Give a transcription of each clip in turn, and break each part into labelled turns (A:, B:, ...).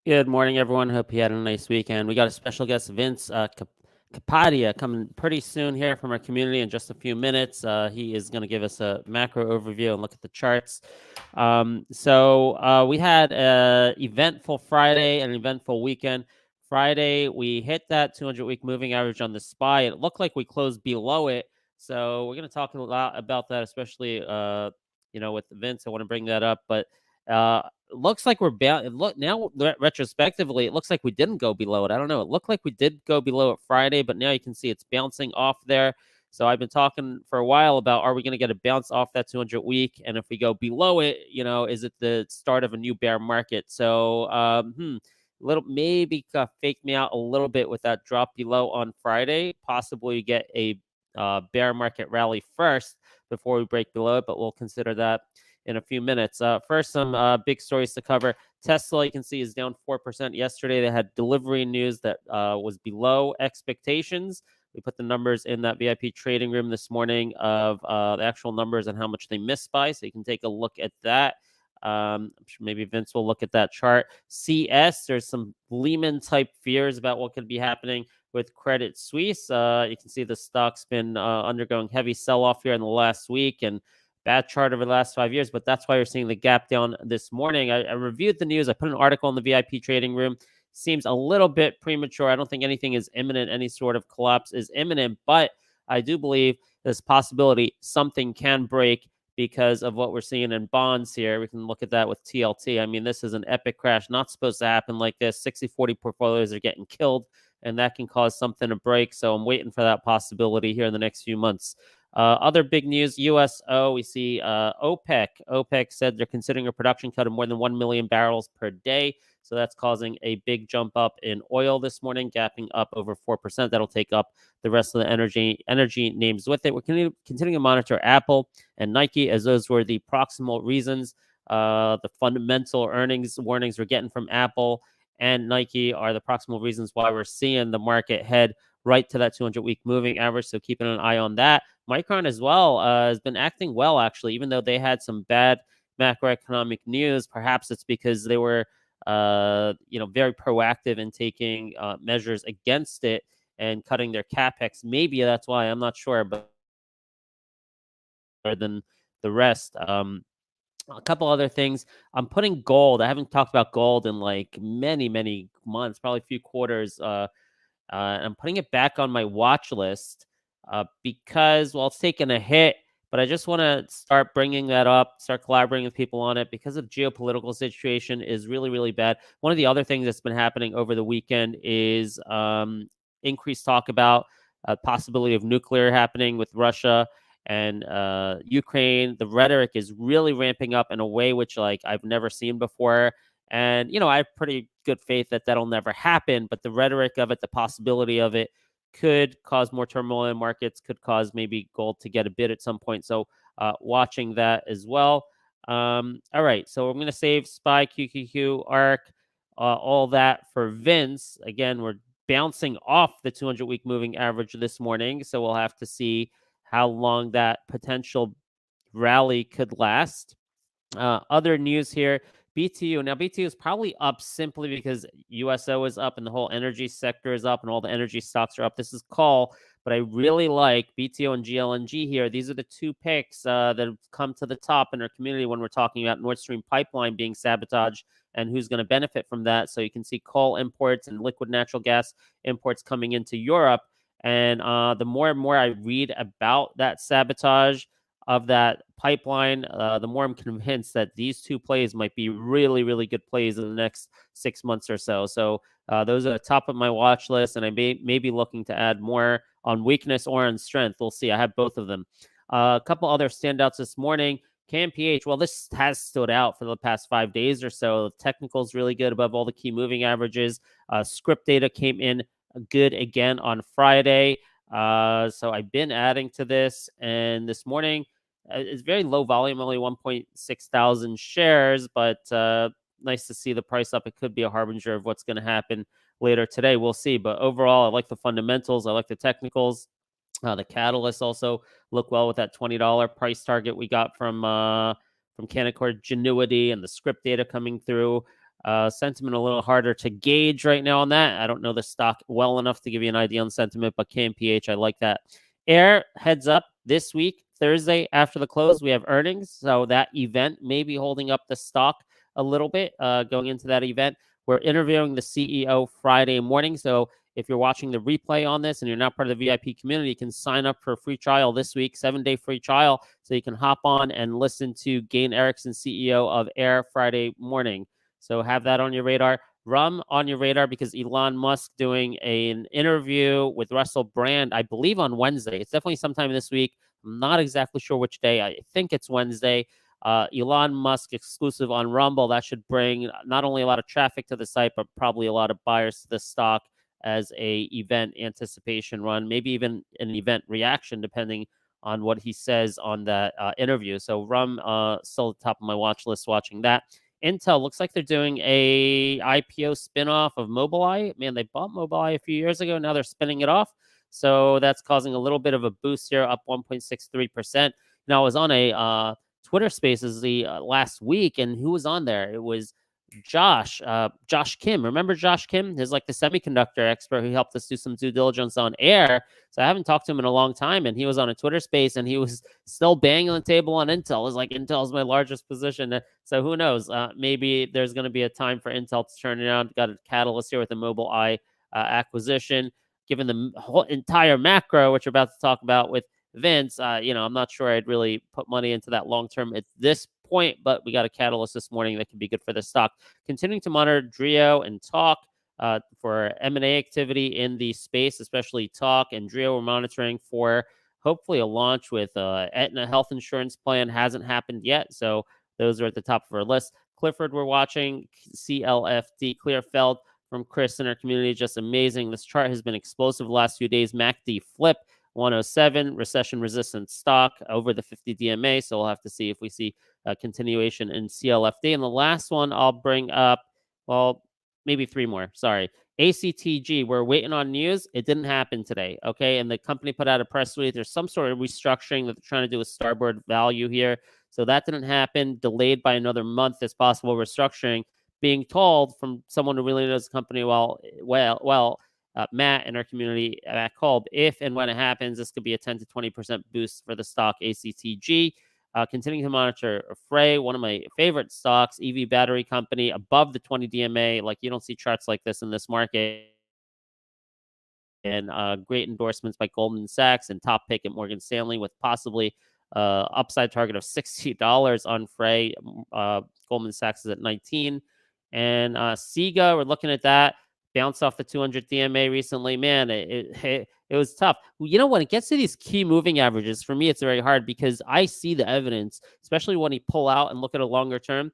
A: Good morning, everyone. Hope you had a nice weekend. We got a special guest, Vince Kapadia, coming pretty soon here from our community in just a few minutes. He is going to give us a macro overview and look at the charts. We had an eventful Friday and an eventful weekend. Friday, we hit that 200-week moving average on the SPY. It looked like we closed below it. So we're going to talk a lot about that, especially with Vince. I want to bring that up, but uh, looks like we're bound. Look now, retrospectively, it looks like we didn't go below it. I don't know. It looked like we did go below it Friday, but now you can see it's bouncing off there. So I've been talking for a while about, are we going to get a bounce off that 200 week? And if we go below it, is it the start of a new bear market? So, little maybe fake me out a little bit with that drop below on Friday. Possibly get a bear market rally first before we break below it, but we'll consider that in a few minutes. First, some big stories to cover. Tesla, you can see, is down 4% yesterday. They had delivery news that was below expectations. We put the numbers in that VIP trading room this morning of the actual numbers and how much they missed by, so you can take a look at that. I'm sure maybe Vince will look at that chart. CS, there's some Lehman type fears about what could be happening with Credit Suisse. You can see the stock's been undergoing heavy sell off here in the last week, and bad chart over the last 5 years, but that's why you're seeing the gap down this morning. I reviewed the news. I put an article in the VIP trading room. Seems a little bit premature. I don't think anything is imminent. Any sort of collapse is imminent, but I do believe there's possibility something can break because of what we're seeing in bonds here. We can look at that with TLT. I mean, this is an epic crash, not supposed to happen like this. 60-40 portfolios are getting killed, and that can cause something to break. So I'm waiting for that possibility here in the next few months. Other big news, USO, we see OPEC. OPEC said they're considering a production cut of more than 1 million barrels per day. So that's causing a big jump up in oil this morning, gapping up over 4%. That'll take up the rest of the energy names with it. We're continuing to monitor Apple and Nike, as those were the proximal reasons. The fundamental earnings warnings we're getting from Apple and Nike are the proximal reasons why we're seeing the market head right to that 200-week moving average. So keeping an eye on that. Micron as well has been acting well, actually, even though they had some bad macroeconomic news. Perhaps it's because they were, very proactive in taking measures against it and cutting their capex. Maybe that's why. I'm not sure, but better than the rest. A couple other things. I'm putting gold. I haven't talked about gold in like many, many months, probably a few quarters. I'm putting it back on my watch list because, well, it's taken a hit, but I just want to start bringing that up, start collaborating with people on it because of geopolitical situation is really, really bad. One of the other things that's been happening over the weekend is increased talk about possibility of nuclear happening with Russia and Ukraine. The rhetoric is really ramping up in a way which like I've never seen before. And, I have pretty good faith that that'll never happen. But the rhetoric of it, the possibility of it could cause more turmoil in markets, could cause maybe gold to get a bid at some point. So watching that as well. All right. So I'm going to save SPY, QQQ, ARC, all that for Vince. Again, we're bouncing off the 200-week moving average this morning. So we'll have to see how long that potential rally could last. Other news here, BTU. Now, BTU is probably up simply because USO is up and the whole energy sector is up and all the energy stocks are up. This is call, but I really like BTO and GLNG here. These are the two picks that have come to the top in our community when we're talking about Nord Stream pipeline being sabotaged and who's going to benefit from that. So you can see coal imports and liquid natural gas imports coming into Europe. And the more and more I read about that sabotage of that pipeline, the more I'm convinced that these two plays might be really, really good plays in the next 6 months or so. So those are the top of my watch list, and I may be looking to add more on weakness or on strength. We'll see. I have both of them. A couple other standouts this morning. KMPH, well, this has stood out for the past 5 days or so. The technical is really good above all the key moving averages. Script data came in good again on Friday. So I've been adding to this, and this morning it's very low volume, only 1.6 thousand shares, but nice to see the price up. It could be a harbinger of what's going to happen later today. We'll see. But overall, I like the fundamentals. I like the technicals. The catalysts also look well with that $20 price target we got from Canaccord Genuity and the script data coming through. Sentiment a little harder to gauge right now on that. I don't know the stock well enough to give you an idea on sentiment, but KMPH, I like that. Air heads up this week, Thursday after the close, we have earnings. So that event may be holding up the stock a little bit going into that event. We're interviewing the CEO Friday morning. So if you're watching the replay on this and you're not part of the VIP community, you can sign up for a free trial this week, 7-day free trial. So you can hop on and listen to Gain Erickson, CEO of Air, Friday morning. So have that on your radar. RUM on your radar because Elon Musk doing an interview with Russell Brand, I believe on Wednesday. It's definitely sometime this week. I'm not exactly sure which day. I think it's Wednesday. Elon Musk exclusive on Rumble. That should bring not only a lot of traffic to the site, but probably a lot of buyers to the stock as a event anticipation run, maybe even an event reaction, depending on what he says on that interview. So RUM still at the top of my watch list watching that. Intel looks like they're doing a IPO spinoff of Mobileye. Man, they bought Mobileye a few years ago. Now they're spinning it off. So that's causing a little bit of a boost here, up 1.63%. Now, I was on a Twitter Spaces the last week, and who was on there? It was Josh Kim. Remember Josh Kim? He's like the semiconductor expert who helped us do some due diligence on Air. So I haven't talked to him in a long time, and he was on a Twitter space, and he was still banging on the table on Intel. It was like, Intel's my largest position. So who knows? Maybe there's going to be a time for Intel to turn it around. Got a catalyst here with the Mobileye acquisition. Given the whole entire macro, which we're about to talk about with Vince, I'm not sure I'd really put money into that long term at this point, but we got a catalyst this morning that could be good for the stock. Continuing to monitor DRIO and Talk for M&A activity in the space, especially Talk and DRIO. We're monitoring for hopefully a launch with Aetna Health Insurance Plan. Hasn't happened yet, so those are at the top of our list. Clifford, we're watching. CLFD, Clearfeld from Chris in our community, just amazing. This chart has been explosive the last few days. MACD flip. 107, recession-resistant stock over the 50 DMA. So we'll have to see if we see a continuation in CLFD. And the last one I'll bring up, well, maybe three more. Sorry. ACTG, we're waiting on news. It didn't happen today, okay? And the company put out a press release. There's some sort of restructuring that they're trying to do with Starboard Value here. So that didn't happen. Delayed by another month, this possible restructuring. Being told from someone who really knows the company well, Matt in our community, Matt Kolb, if and when it happens, this could be a 10 to 20% boost for the stock ACTG. Continuing to monitor FREY, one of my favorite stocks, EV battery company, above the 20 DMA. Like, you don't see charts like this in this market. And great endorsements by Goldman Sachs and top pick at Morgan Stanley with possibly upside target of $60 on FREY. Goldman Sachs is at 19. And SIGA, we're looking at that. Bounced off the 200 DMA recently. Man, it was tough. When it gets to these key moving averages, for me, it's very hard because I see the evidence, especially when you pull out and look at a longer term.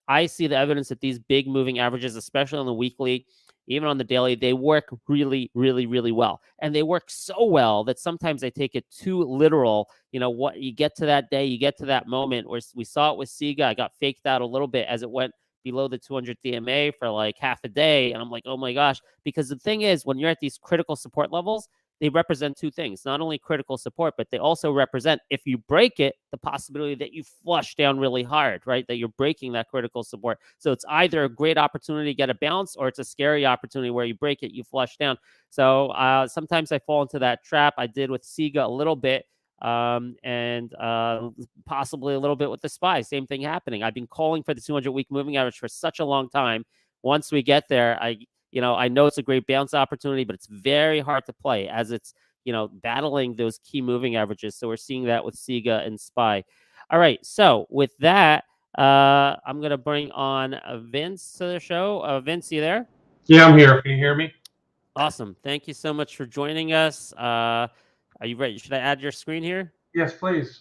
A: I see the evidence that these big moving averages, especially on the weekly, even on the daily, they work really, really, really well. And they work so well that sometimes I take it too literal. What you get to that day, you get to that moment where we saw it with SIGA. I got faked out a little bit as it went below the 200 DMA for like half a day. And I'm like, oh my gosh, because the thing is, when you're at these critical support levels, they represent two things, not only critical support, but they also represent, if you break it, the possibility that you flush down really hard, right? That you're breaking that critical support. So it's either a great opportunity to get a bounce or it's a scary opportunity where you break it, you flush down. So sometimes I fall into that trap. I did with SIGA a little bit. And possibly a little bit with the SPY. Same thing happening. I've been calling for the 200-week moving average for such a long time. Once we get there, I know it's a great bounce opportunity, but it's very hard to play as it's, battling those key moving averages. So we're seeing that with SIGA and SPY. All right. So with that, I'm going to bring on Vince to the show. Vince, you there?
B: Yeah, I'm here. Can you hear me?
A: Awesome. Thank you so much for joining us. Are you ready? Should I add your screen here?
B: Yes, please.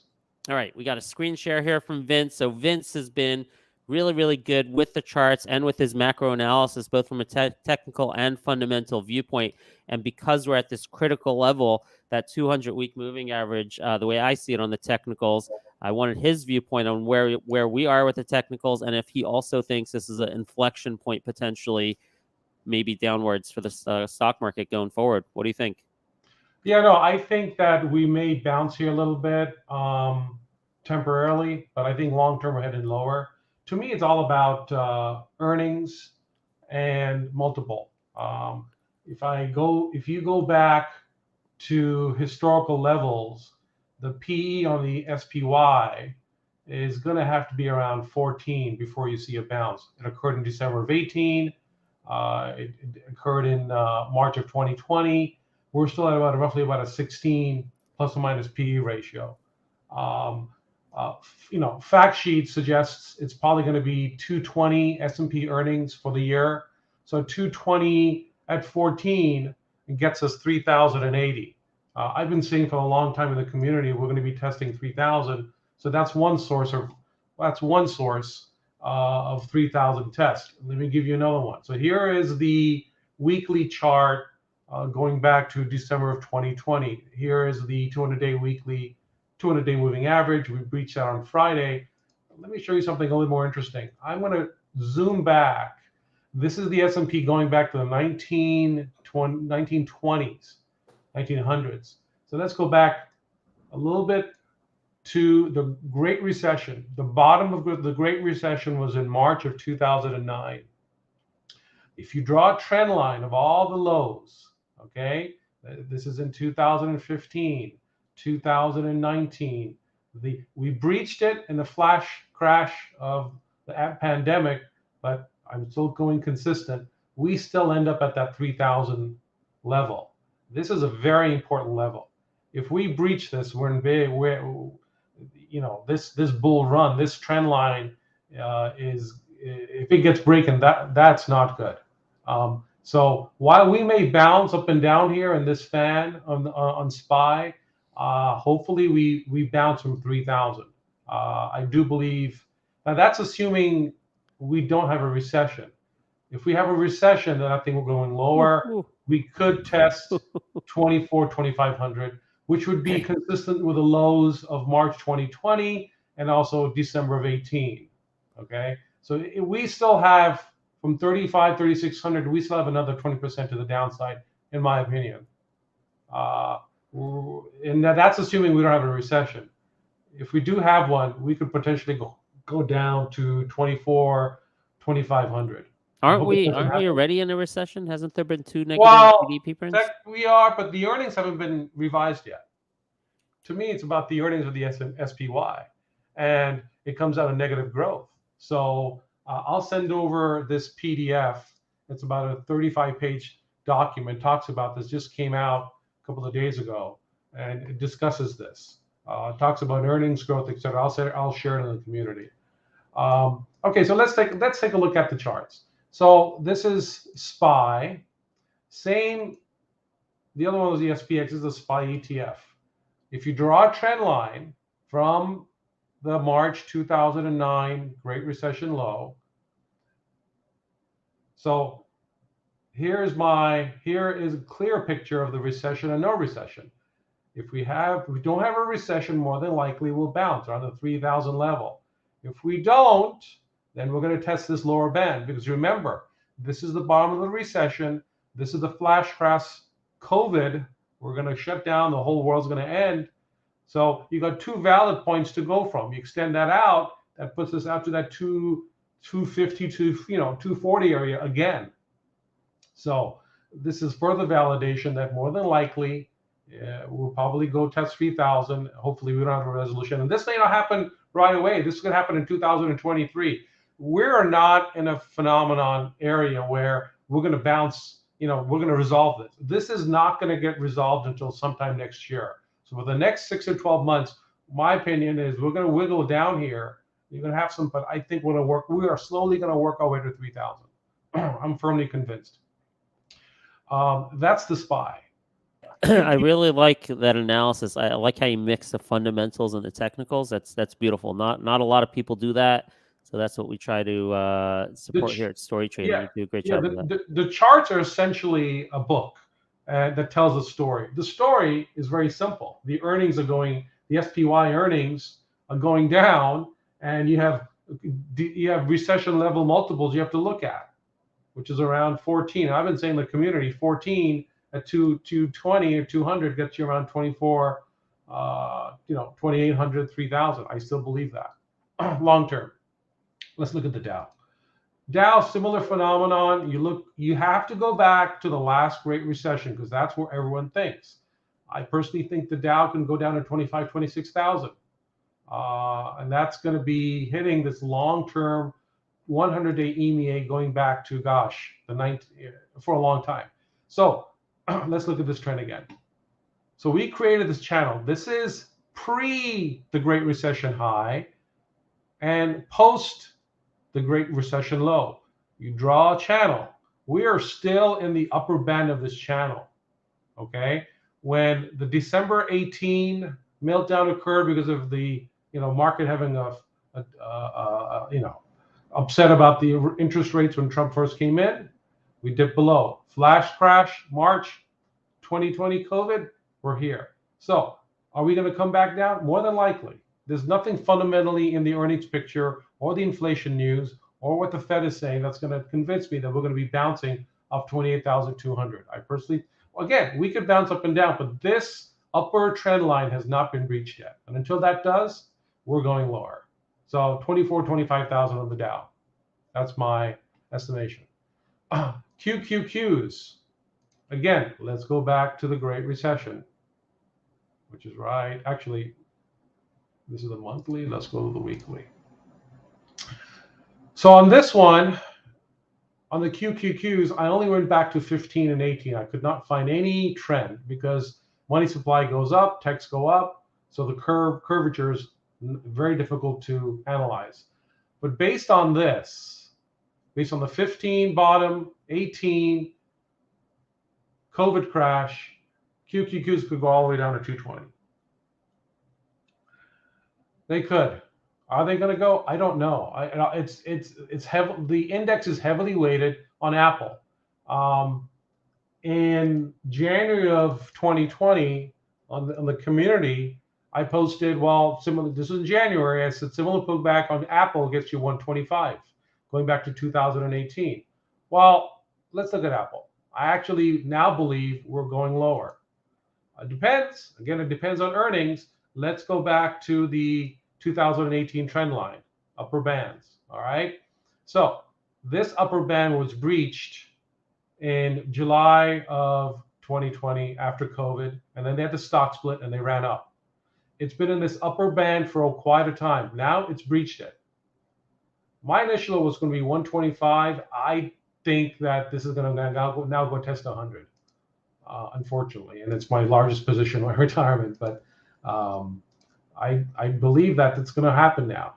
A: All right. We got a screen share here from Vince. So Vince has been really, really good with the charts and with his macro analysis, both from a technical and fundamental viewpoint. And because we're at this critical level, that 200-week moving average, the way I see it on the technicals, I wanted his viewpoint on where we are with the technicals, and if he also thinks this is an inflection point potentially, maybe downwards for the stock market going forward. What do you think?
B: Yeah, no, I think that we may bounce here a little bit temporarily, but I think long term we're headed lower. to me, it's all about earnings and multiple. If you go back to historical levels, the PE on the SPY is going to have to be around 14 before you see a bounce. It occurred in December of 18. It occurred in March of 2020. We're still at roughly about a 16 plus or minus PE ratio. Fact sheet suggests it's probably going to be 220 S&P earnings for the year. So 220 at 14 gets us 3,080. I've been seeing for a long time in the community we're going to be testing 3,000. So that's one source of 3,000 tests. Let me give you another one. So here is the weekly chart going back to December of 2020. Here is the 200-day moving average. We breached that on Friday. Let me show you something a little more interesting. I'm going to zoom back. This is the S&P going back to the 1920s, 1900s. So let's go back a little bit to the Great Recession. The bottom of the Great Recession was in March of 2009. If you draw a trend line of all the lows, okay, this is in 2015, 2019. We breached it in the flash crash of the pandemic, but I'm still going consistent. We still end up at that 3,000 level. This is a very important level. If we breach this, we're in big. This bull run, this trend line is, if it gets breaking, that's not good. So while we may bounce up and down here in this fan on SPY, hopefully we bounce from 3,000. I do believe, now that's assuming we don't have a recession. If we have a recession, then I think we're going lower. We could test 2,500, which would be consistent with the lows of March 2020 and also December of 18. Okay, so we still have from 3,600, we still have another 20% to the downside, in my opinion. And that's assuming we don't have a recession. If we do have one, we could potentially go down to 2,500.
A: Aren't we already in a recession? Hasn't there been two negative GDP prints?
B: We are, but the earnings haven't been revised yet. To me, it's about the earnings of the SPY, and it comes out of negative growth. So I'll send over this PDF. It's about a 35-page document, talks about this, just came out a couple of days ago, and it discusses this. Talks about earnings growth, etc. I'll share it in the community. Okay, so let's take a look at the charts. So this is SPY. Same. The other one was the SPX. This is the SPY ETF. If you draw a trend line from the March 2009 Great Recession low, so here is a clear picture of the recession and no recession. If we don't have a recession, more than likely we'll bounce around the 3,000 level. If we don't, then we're going to test this lower band, because remember, this is the bottom of the recession. This is the flash crash, COVID. We're going to shut down. The whole world's going to end. So you got two valid points to go from. You extend that out. That puts us out to that 250 to 240 area again. So this is further validation that more than likely we'll probably go test 3,000. Hopefully we don't have a resolution. And this may not happen right away. This is going to happen in 2023. We're not in a phenomenon area where we're going to bounce, we're going to resolve this. This is not going to get resolved until sometime next year. So for the next 6 or 12 months, my opinion is we're going to wiggle down here. You're going to have some, but I think we are slowly going to work our way to 3,000. I'm firmly convinced. That's the SPY.
A: I really like that analysis. I like how you mix the fundamentals and the technicals. That's beautiful. Not a lot of people do that. So that's what we try to support here at StoryTrading.
B: Yeah,
A: you do a great job of that.
B: The charts are essentially a book that tells a story. The story is very simple. The SPY earnings are going down, and you have recession level multiples you have to look at, which is around 14. I've been saying in the community, 14 at 220 or 200 gets you around 24, 2,800, 3,000. I still believe that long term. Let's look at the Dow. Dow, similar phenomenon. You have to go back to the last Great Recession because that's where everyone thinks. I personally think the Dow can go down to 25, 26,000. And that's going to be hitting this long-term 100-day EMEA going back to, gosh, for a long time. So let's look at this trend again. So we created this channel. This is pre the Great Recession high and post the Great Recession low. You draw a channel. We are still in the upper band of this channel, okay? When the December 18 meltdown occurred because of the market having upset about the interest rates when Trump first came in, we dipped below. Flash crash, March 2020 COVID, we're here. So are we going to come back down? More than likely. There's nothing fundamentally in the earnings picture or the inflation news or what the Fed is saying that's going to convince me that we're going to be bouncing off 28,200. I personally, again, we could bounce up and down, but this upper trend line has not been breached yet. And until that does, we're going lower. So 25,000 on the Dow. That's my estimation. QQQs. Again, let's go back to the Great Recession, which is right. Actually, this is the monthly. Let's go to the weekly. So on this one, on the QQQs, I only went back to 15 and 18. I could not find any trend because money supply goes up, techs go up. So the curvature is very difficult to analyze. But based on this, based on the 15 bottom, 18, COVID crash, QQQs could go all the way down to 220. They could. Are they going to go? I don't know. It's heavy. The index is heavily weighted on Apple. In January of 2020, on the community, I posted, well, similar. This was in January. I said similar pullback on Apple gets you 125, going back to 2018. Well, let's look at Apple. I actually now believe we're going lower. It depends. Again, it depends on earnings. Let's go back to the 2018 trend line, upper bands. All right. So this upper band was breached in July of 2020 after COVID, and then they had the stock split and they ran up. It's been in this upper band for quite a time. Now it's breached it. My initial was going to be 125. I think that this is going to now go test 100, unfortunately, and it's my largest position in my retirement. But I believe that it's going to happen now.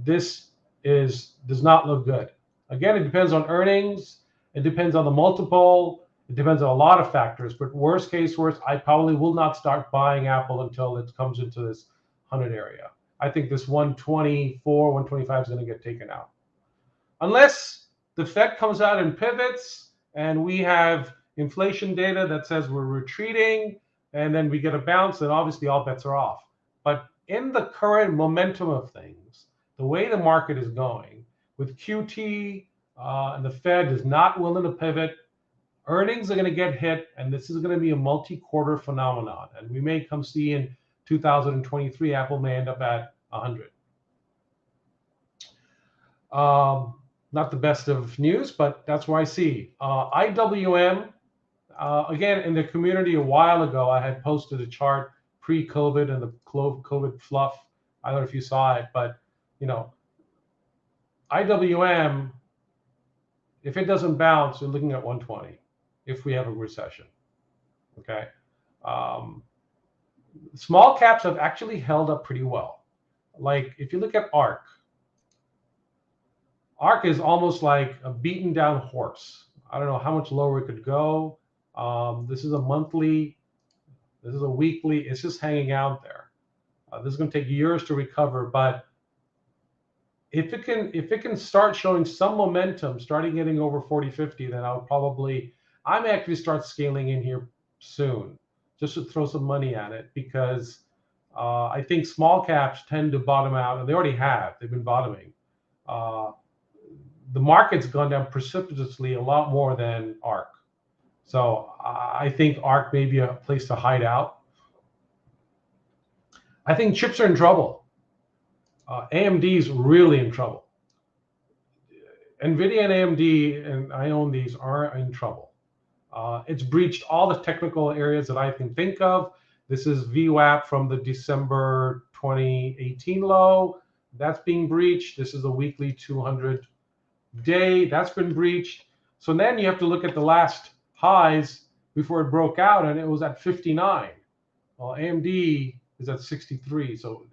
B: This does not look good. Again, it depends on earnings. It depends on the multiple. It depends on a lot of factors. But worst case, I probably will not start buying Apple until it comes into this 100 area. I think this 124, 125 is going to get taken out. Unless the Fed comes out and pivots and we have inflation data that says we're retreating and then we get a bounce, then obviously all bets are off. But in the current momentum of things, the way the market is going, with QT and the Fed is not willing to pivot, earnings are going to get hit, and this is going to be a multi-quarter phenomenon. And we may come see in 2023, Apple may end up at 100. Not the best of news, but that's where I see. IWM, again, in the community a while ago, I had posted a chart pre-COVID and the COVID fluff. I don't know if you saw it, but IWM, if it doesn't bounce, we're looking at 120 if we have a recession. Okay. Small caps have actually held up pretty well. Like if you look at ARK is almost like a beaten down horse. I don't know how much lower it could go. This is a monthly, this is a weekly, it's just hanging out there. This is going to take years to recover, but if it can start showing some momentum, starting getting over 40, 50, then I may actually start scaling in here soon, just to throw some money at it, because I think small caps tend to bottom out, and they already have. They've been bottoming. The market's gone down precipitously a lot more than ARK. So I think ARK may be a place to hide out. I think chips are in trouble. AMD is really in trouble. NVIDIA and AMD, and I own these, are in trouble. It's breached all the technical areas that I can think of. This is VWAP from the December 2018 low. That's being breached. This is a weekly 200-day. That's been breached. So then you have to look at the last highs before it broke out, and it was at 59. Well, AMD is at 63. So,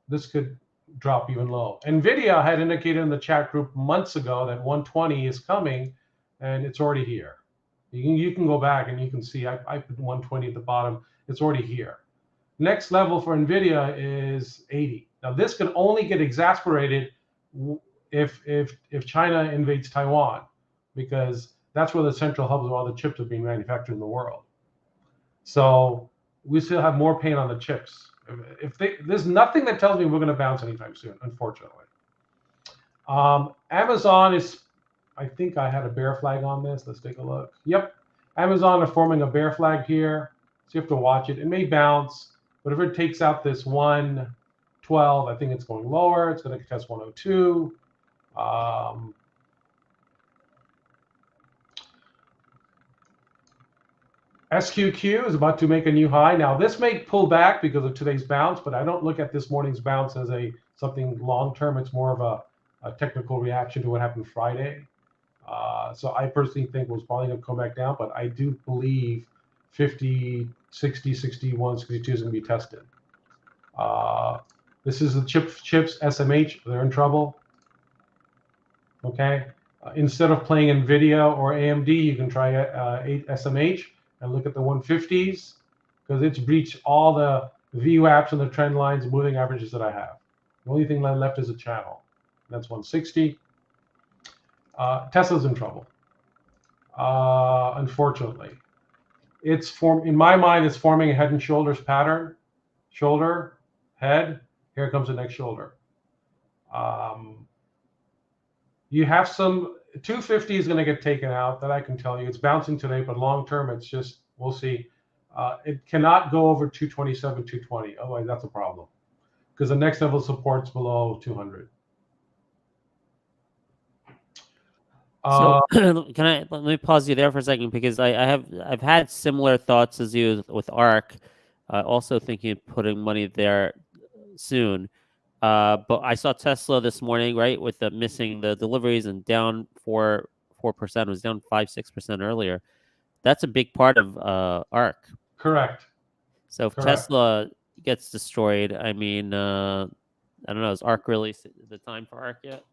B: this could drop even low. NVIDIA had indicated in the chat group months ago that 120 is coming, and it's already here. You can go back and you can see I put 120 at the bottom. It's already here. Next level for NVIDIA is 80. Now this could only get exasperated if China invades Taiwan, because that's where the central hubs of all the chips are being manufactured in the world. So we still have more pain on the chips. There's nothing that tells me we're going to bounce anytime soon, unfortunately. Amazon is, I think I had a bear flag on this. Let's take a look. Yep, Amazon are forming a bear flag here, so you have to watch it. It may bounce, but if it takes out this 112, I think it's going lower. It's going to test 102. SQQ is about to make a new high. Now this may pull back because of today's bounce, but I don't look at this morning's bounce as something long-term. It's more of a technical reaction to what happened Friday. So I personally think it was probably going to come back down, but I do believe 50, 60, 61, 62 is going to be tested. This is the chips, SMH. They're in trouble. Okay. Instead of playing NVIDIA or AMD, you can try SMH and look at the 150s, because it's breached all the VWAPs and the trend lines and moving averages that I have. The only thing left is a channel. That's 160. Tesla's in trouble. Unfortunately, in my mind, it's forming a head and shoulders pattern. Shoulder, head. Here comes the next shoulder. You have some 250 is going to get taken out. That I can tell you. It's bouncing today, but long term, it's just, we'll see. It cannot go over 227, 220. Otherwise, that's a problem, because the next level support's below 200.
A: So let me pause you there for a second, because I've had similar thoughts as you with ARK. Also thinking of putting money there soon. But I saw Tesla this morning, right, with the missing the deliveries and down 4%. It was down 5-6% earlier. That's a big part of ARK.
B: Correct.
A: So if Tesla gets destroyed, I mean, I don't know, is ARK really the time for ARK yet?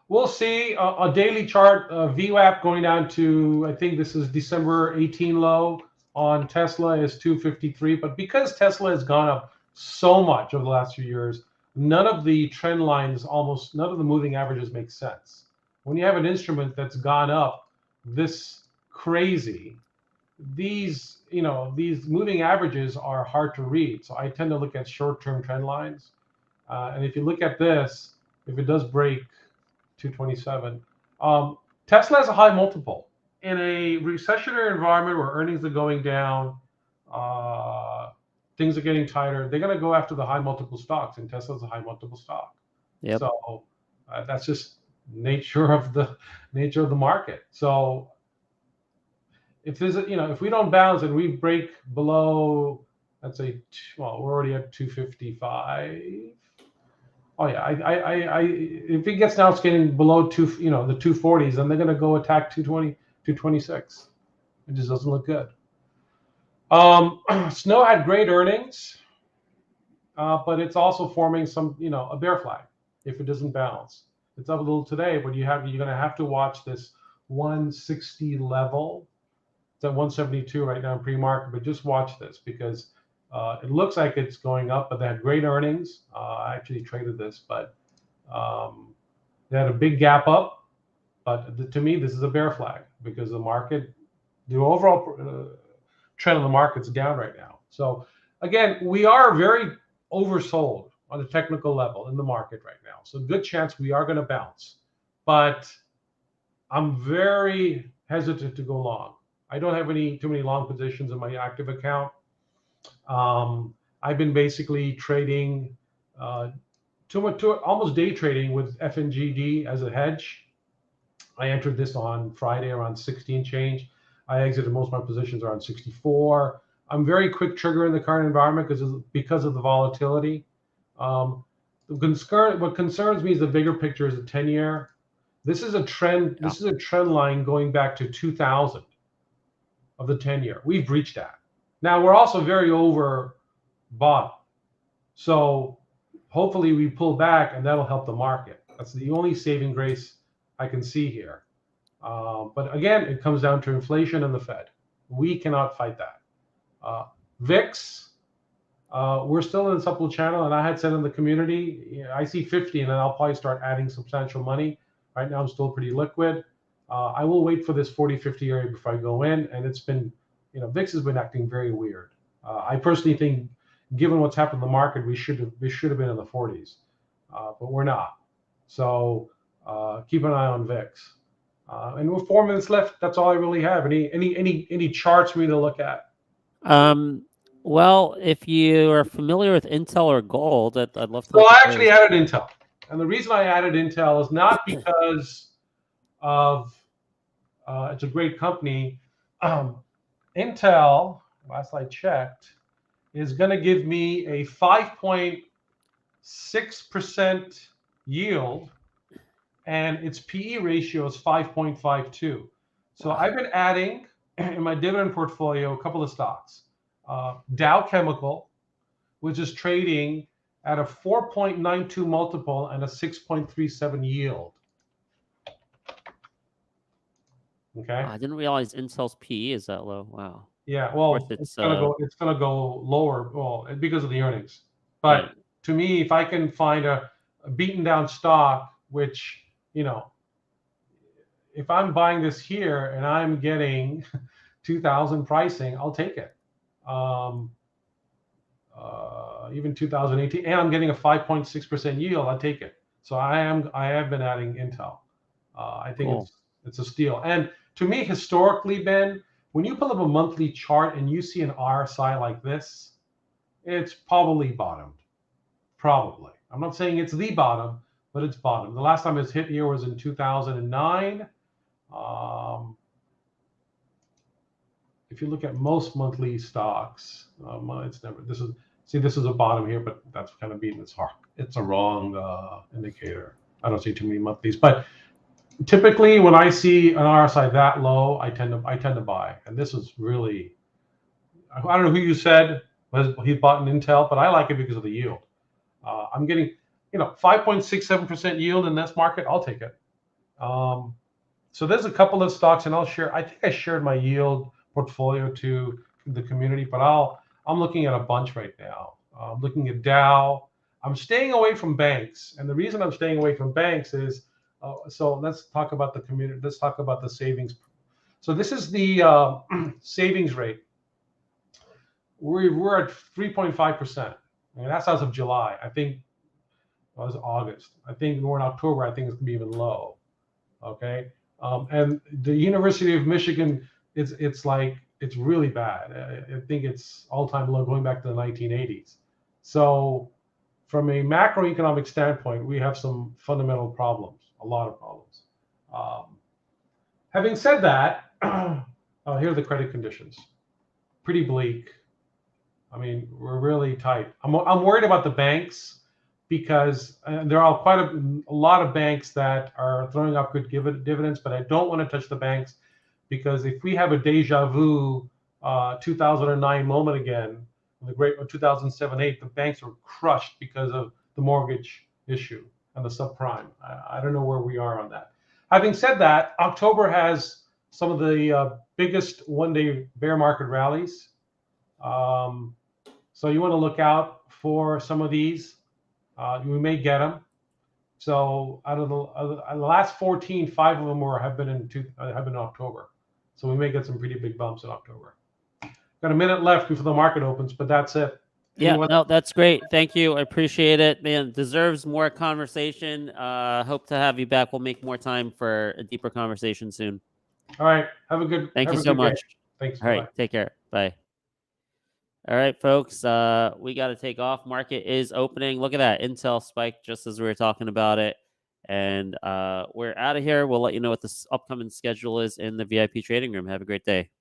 B: We'll see. A daily chart, VWAP going down to, I think this is December 18 low on Tesla is 253. But because Tesla has gone up so much over the last few years, none of the trend lines, almost none of the moving averages make sense. When you have an instrument that's gone up this crazy, these moving averages are hard to read. So I tend to look at short-term trend lines. And if you look at this, if it does break 227, Tesla has a high multiple. In a recessionary environment where earnings are going down, things are getting tighter, they're going to go after the high multiple stocks, and Tesla's a high multiple stock. Yep. So that's just nature of the market. So if there's if we don't bounce and we break below, let's say, well, we're already at 255. Oh yeah, if it gets now, it's getting below the 240s, then they're going to go attack 220, 226. It just doesn't look good. Snow had great earnings, but it's also forming some, a bear flag if it doesn't bounce. It's up a little today, but you're going to have to watch this 160 level. It's at 172 right now in pre-market, but just watch this, because it looks like it's going up, but they had great earnings. I actually traded this, but they had a big gap up. But to me, this is a bear flag, because the overall trend of the market's down right now. So again, we are very oversold on a technical level in the market right now. So good chance we are going to bounce. But I'm very hesitant to go long. I don't have too many long positions in my active account. I've been basically trading almost day trading with FNGD as a hedge. I entered this on Friday around 16 change. I exited most of my positions around 64. I'm very quick trigger in the current environment because of the volatility. What concerns me is the bigger picture is the 10-year. This is a trend. Yeah. This is a trend line going back to 2000 of the 10-year. We've breached that. Now we're also very overbought. So hopefully we pull back and that'll help the market. That's the only saving grace I can see here. But again, it comes down to inflation and the Fed. We cannot fight that. VIX, we're still in the supplemental channel, and I had said in the community, I see 50, and then I'll probably start adding substantial money. Right now, I'm still pretty liquid. I will wait for this 40-50 area before I go in, and it's been, VIX has been acting very weird. I personally think, given what's happened in the market, we should have been in the 40s, but we're not. So keep an eye on VIX. And with 4 minutes left, that's all I really have. Any charts for me to look at?
A: Well, if you are familiar with Intel or gold, I'd love to.
B: Well, I actually added Intel, and the reason I added Intel is not because of it's a great company. Intel, last I checked, is going to give me a 5.6% yield, and its PE ratio is 5.52. So I've been adding in my dividend portfolio a couple of stocks. Dow Chemical, which is trading at a 4.92 multiple and a 6.37 yield. Okay.
A: I didn't realize Intel's PE is that low. Wow.
B: Yeah. Well, it's gonna go lower. Well, because of the earnings. But right. To me, if I can find a beaten down stock, which if I'm buying this here and I'm getting 2,000 pricing, I'll take it. Even 2018, and I'm getting a 5.6% yield, I'll take it. So I have been adding Intel. I think cool. It's a steal. And to me, historically, Ben, when you pull up a monthly chart and you see an RSI like this, it's probably bottomed. Probably. I'm not saying it's the bottom, but it's bottom. The last time it's hit here was in 2009. If you look at most monthly stocks, it's never. This is a bottom here, but that's kind of beating its heart. It's a wrong indicator. I don't see too many monthlies, but typically when I see an RSI that low, I tend to buy. And this is really, I don't know who you said he bought an Intel, but I like it because of the yield. I'm getting 5.67% yield in this market. I'll take it. So there's a couple of stocks, and I'll share. I think I shared my yield portfolio to the community, but I'm looking at a bunch right now. I'm looking at Dow. I'm staying away from banks, and the reason I'm staying away from banks is so let's talk about the community. Let's talk about the savings. So this is the savings rate. We're at 3.5%. I mean, that's as of July. I think it was August. I think we're in October. I think it's gonna be even low. Okay, and the University of Michigan, it's really bad. I think it's all-time low going back to the 1980s. So from a macroeconomic standpoint, we have some fundamental problems, a lot of problems. Having said that, here are the credit conditions. Pretty bleak. I mean, we're really tight. I'm worried about the banks because there are quite a lot of banks that are throwing up good dividends, but I don't want to touch the banks because if we have a deja vu 2009 moment again, the great 2007-8, the banks were crushed because of the mortgage issue and the subprime. I don't know where we are on that. Having said that, October has some of the biggest one-day bear market rallies. So you want to look out for some of these. We may get them. So out of the last 14, 5 of them have been in October. So we may get some pretty big bumps in October. Got a minute left before the market opens, but that's it.
A: No, that's great. Thank you. I appreciate it. Man, deserves more conversation. Hope to have you back. We'll make more time for a deeper conversation soon.
B: All right. Have a good
A: Thank you so much.
B: Thanks.
A: All right. Take care. Bye. All right, folks, we got to take off. Market is opening. Look at that. Intel spike just as we were talking about it. And we're out of here. We'll let you know what this upcoming schedule is in the VIP trading room. Have a great day.